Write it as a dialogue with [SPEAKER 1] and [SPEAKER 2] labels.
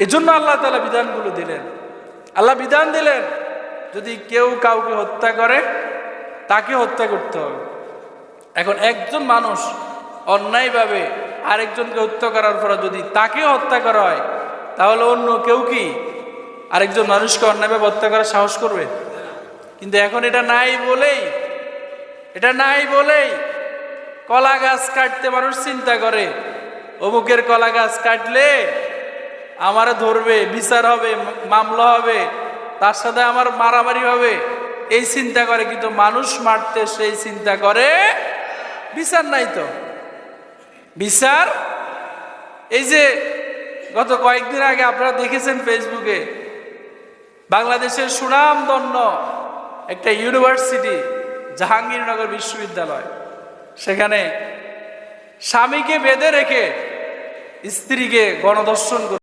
[SPEAKER 1] এজন্য আল্লাহ তাআলা বিধানগুলো দিলেন। আল্লাহ বিধান দিলেন, যদি কেউ কাউকে হত্যা করে তাকে হত্যা করতে হবে। এখন একজন মানুষ অন্যায়ভাবে আরেকজনকে হত্যা করার পর যদি তাকে হত্যা করা হয়, তাহলে অন্য কেউ কি আরেকজন মানুষকে অন্যায়ভাবে হত্যা করার সাহস করবে? কিন্তু এখন এটা নাই বলেই কলা গাছ কাটতে মানুষ চিন্তা করে, অমুকের কলা গাছ কাটলে আমারে ধরবে, বিচার হবে, মামলা হবে, তার সাথে আমার মারামারি হবে, এই চিন্তা করে। কিন্তু মানুষ মারতে সেই চিন্তা করে, বিচার নাই তো। বিচার এই যে গত কয়েকদিন আগে আপনারা দেখেছেন ফেসবুকে, বাংলাদেশের সুনামধন্য একটা ইউনিভার্সিটি জাহাঙ্গীরনগর বিশ্ববিদ্যালয়, সেখানে স্বামীকে বেঁধে রেখে স্ত্রীকে গণধর্ষণ করে